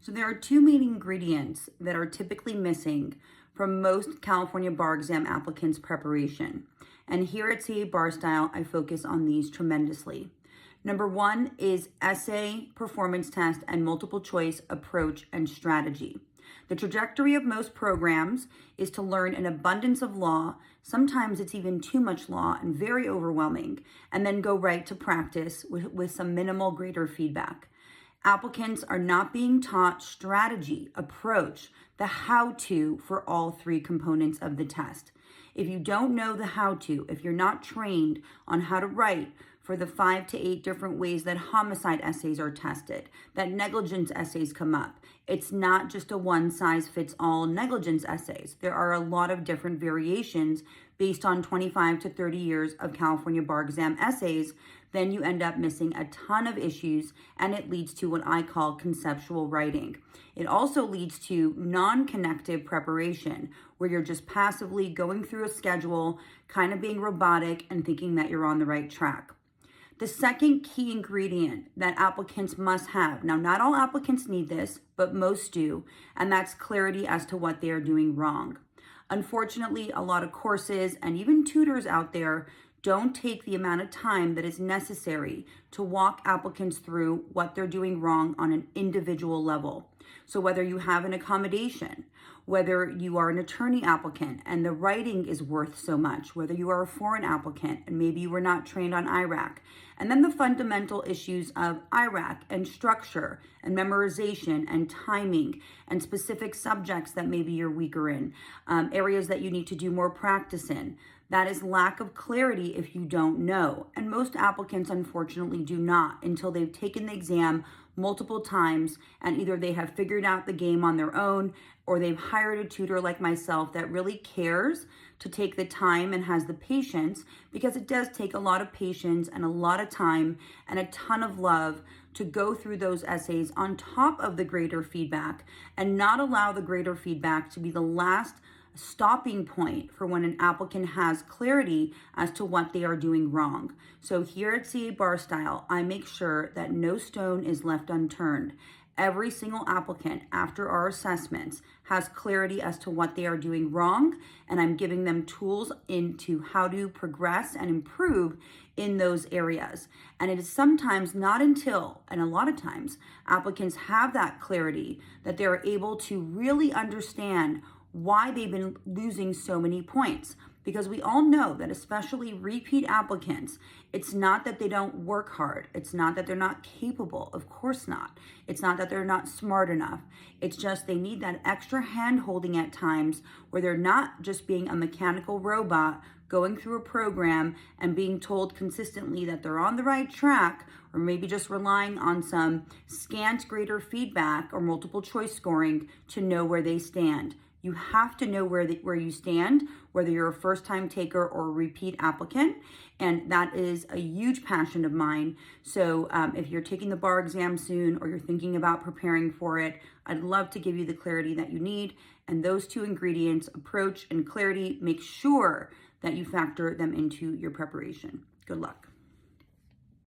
So there are two main ingredients that are typically missing from most California Bar Exam applicants' preparation. And here at CA Bar Style, I focus on these tremendously. Number one is essay, performance test, and multiple choice approach and strategy. The trajectory of most programs is to learn an abundance of law. Sometimes it's even too much law and very overwhelming, and then go right to practice with some minimal greater feedback. Applicants are not being taught strategy, approach, the how-to for all three components of the test. If you don't know the how-to, if you're not trained on how to write for the 5 to 8 different ways that homicide essays are tested, that negligence essays come up, it's not just a one-size-fits-all negligence essays. There are a lot of different variations based on 25 to 30 years of California Bar Exam essays. Then you end up missing a ton of issues, and it leads to what I call conceptual writing. It also leads to non-connective preparation, where you're just passively going through a schedule, kind of being robotic and thinking that you're on the right track. The second key ingredient that applicants must have, now not all applicants need this, but most do, and that's clarity as to what they are doing wrong. Unfortunately, a lot of courses and even tutors out there don't take the amount of time that is necessary to walk applicants through what they're doing wrong on an individual level. So whether you have an accommodation, whether you are an attorney applicant and the writing is worth so much, whether you are a foreign applicant and maybe you were not trained on IRAC, and then the fundamental issues of IRAC and structure and memorization and timing and specific subjects that maybe you're weaker in, areas that you need to do more practice in. That is lack of clarity if you don't know. And most applicants, unfortunately, do not until they've taken the exam multiple times and either they have figured out the game on their own or they've hired a tutor like myself that really cares to take the time and has the patience, because it does take a lot of patience and a lot of time and a ton of love to go through those essays on top of the greater feedback and not allow the greater feedback to be the last stopping point for when an applicant has clarity as to what they are doing wrong. So here at CA Bar Style, I make sure that no stone is left unturned. Every single applicant after our assessments has clarity as to what they are doing wrong, and I'm giving them tools into how to progress and improve in those areas. And it is sometimes not until, and a lot of times, applicants have that clarity that they're able to really understand why they've been losing so many points. Because we all know that especially repeat applicants, it's not that they don't work hard. It's not that they're not capable. Of course not. It's not that they're not smart enough. It's just they need that extra hand holding at times where they're not just being a mechanical robot going through a program and being told consistently that they're on the right track, or maybe just relying on some scant greater feedback or multiple choice scoring to know where they stand. You have to know where you stand, whether you're a first-time taker or a repeat applicant, and that is a huge passion of mine. So if you're taking the bar exam soon or you're thinking about preparing for it, I'd love to give you the clarity that you need. And those two ingredients, approach and clarity, make sure that you factor them into your preparation. Good luck.